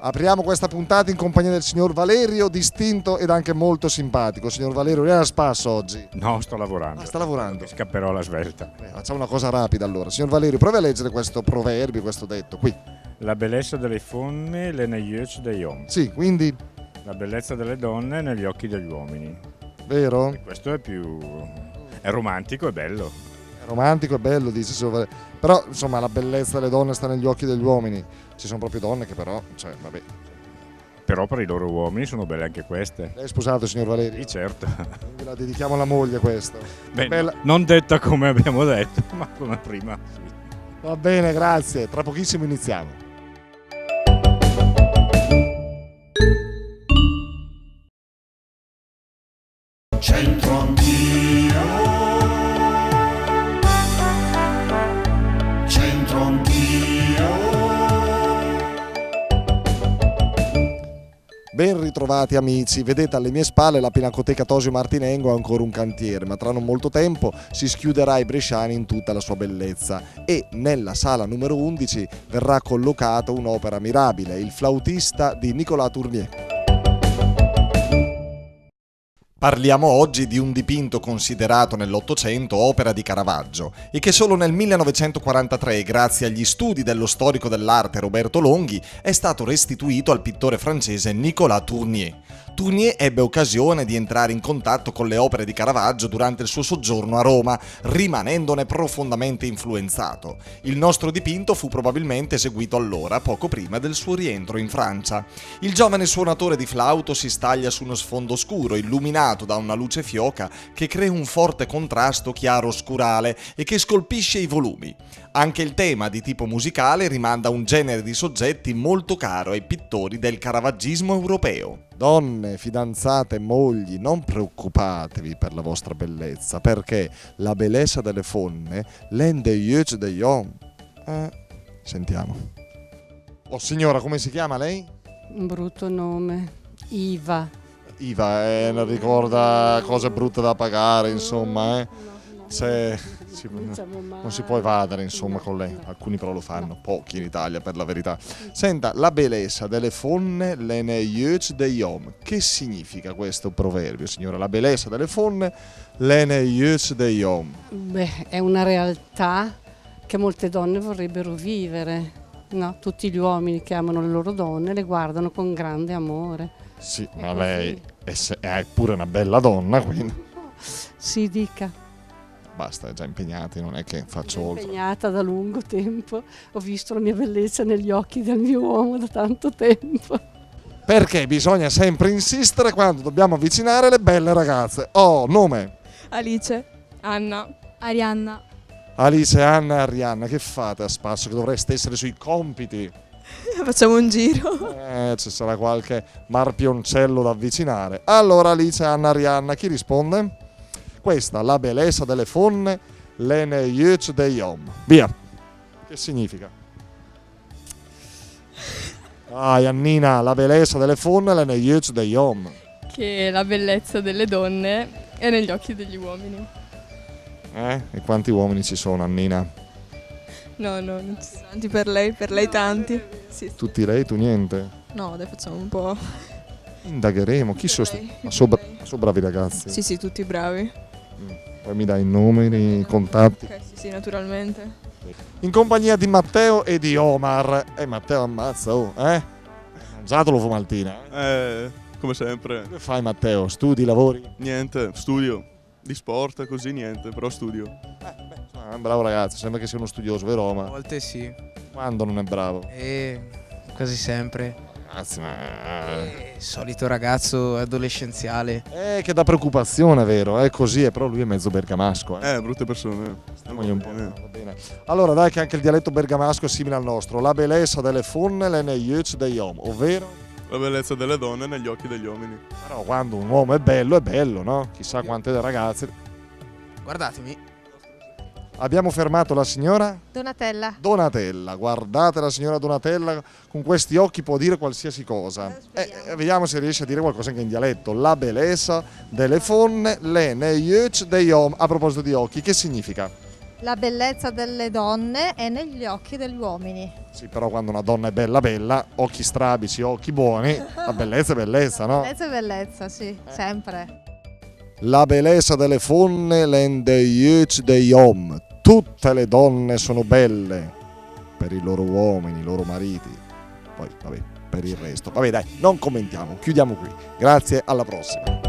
Apriamo questa puntata in compagnia del signor Valerio, distinto ed anche molto simpatico. Signor Valerio, lei è a spasso oggi? No, sto lavorando. Sta lavorando? Scapperò alla svelta. Facciamo una cosa rapida allora. Signor Valerio, provi a leggere questo proverbio, questo detto qui. La bellezza delle donne è negli occhi degli uomini. Sì, quindi... La bellezza delle donne è negli occhi degli uomini. Vero? E questo è più... è romantico e bello. È romantico e bello, dice signor Valerio. Però, insomma, la bellezza delle donne sta negli occhi degli uomini. Ci sono proprio donne che però, cioè, vabbè. Però per i loro uomini sono belle anche queste. Lei è sposato, signor Valerio? Sì, certo. Quindi la dedichiamo alla moglie questa. Beh, bella... non detta come abbiamo detto, ma come prima. Sì. Va bene, grazie. Tra pochissimo iniziamo. C'entro anch'io, c'entro anch'io. Ben ritrovati amici, vedete alle mie spalle la Pinacoteca Tosio Martinengo ha ancora un cantiere, ma tra non molto tempo si schiuderà ai bresciani in tutta la sua bellezza e nella sala numero 11 verrà collocata un'opera mirabile, il flautista di Nicolas Tournier. Parliamo oggi di un dipinto considerato nell'Ottocento opera di Caravaggio e che solo nel 1943, grazie agli studi dello storico dell'arte Roberto Longhi, è stato restituito al pittore francese Nicolas Tournier. Tournier ebbe occasione di entrare in contatto con le opere di Caravaggio durante il suo soggiorno a Roma, rimanendone profondamente influenzato. Il nostro dipinto fu probabilmente eseguito allora, poco prima del suo rientro in Francia. Il giovane suonatore di flauto si staglia su uno sfondo scuro, illuminato da una luce fioca che crea un forte contrasto chiaro-oscurale e che scolpisce i volumi. Anche il tema di tipo musicale rimanda a un genere di soggetti molto caro ai pittori del caravaggismo europeo. Donne, fidanzate, mogli, non preoccupatevi per la vostra bellezza, perché la bellezza delle donne rende gli occhi degli uomini. Sentiamo. Oh signora, come si chiama lei? Un brutto nome. Iva. Iva, non ricorda cose brutte da pagare, insomma, non si può evadere, insomma, con lei. Alcuni però lo fanno, pochi in Italia, per la verità. Senta, la bellezza delle donne è negli occhi degli uomini. Che significa questo proverbio, signora? La bellezza delle donne è negli occhi degli uomini. Beh, è una realtà che molte donne vorrebbero vivere, no? Tutti gli uomini che amano le loro donne le guardano con grande amore. Sì, ma lei è pure una bella donna, quindi... Si dica. Basta, è già impegnata, non è che faccio oltre. Impegnata da lungo tempo, ho visto la mia bellezza negli occhi del mio uomo da tanto tempo. Perché bisogna sempre insistere quando dobbiamo avvicinare le belle ragazze. Oh, nome? Alice, Anna, Arianna. Alice, Anna e Arianna, che fate a spasso che dovreste essere sui compiti? Facciamo un giro. Ci sarà qualche marpioncello da avvicinare. Allora Alice, Anna, Arianna, chi risponde? Questa, la bellezza delle donne è negli occhi degli uomini. Via. Che significa? Annina, la bellezza delle donne è negli occhi degli uomini. Che la bellezza delle donne è negli occhi degli uomini. E quanti uomini ci sono, Annina? No, non ci sono tanti per lei tanti. Sì. Tutti lei, tu niente? No, dai, facciamo un po'. Indagheremo. Chi sono? Ma sono bravi ragazzi? Sì, tutti bravi. Poi mi dai i numeri, i contatti. Ok, sì, naturalmente. In compagnia di Matteo e di Omar. Matteo ammazza, mangiatelo fumaltina. Come sempre. Che fai Matteo? Studi, lavori? Niente, studio. Di sport, così niente, però studio. È un bravo ragazzo, sembra che sia uno studioso, vero Omar? A volte sì. Quando non è bravo? Quasi sempre. Ragazzi, Solito ragazzo adolescenziale. Che dà preoccupazione, vero? È così, però lui è mezzo bergamasco. Brutte persone. Stiamogli un po'. Va bene. Allora dai che anche il dialetto bergamasco è simile al nostro. La bellezza delle donne è negli occhi degli uomini, ovvero? La bellezza delle donne negli occhi degli uomini. Però quando un uomo è bello, no? Chissà quante ragazze. Guardatemi. Abbiamo fermato la signora? Donatella. Donatella, guardate la signora Donatella, con questi occhi può dire qualsiasi cosa. Vediamo se riesce a dire qualcosa anche in dialetto. La bellezza delle donne è negli occhi degli uomini. A proposito di occhi, che significa? La bellezza delle donne è negli occhi degli uomini. Sì, però quando una donna è bella bella, occhi strabici, occhi buoni, la bellezza è bellezza, no? Bellezza è bellezza, sì, sempre. La bellezza delle donne rende gli occhi degli uomini. Tutte le donne sono belle per i loro uomini, i loro mariti. Poi, vabbè, per il resto. Vabbè, dai, non commentiamo, chiudiamo qui. Grazie, alla prossima.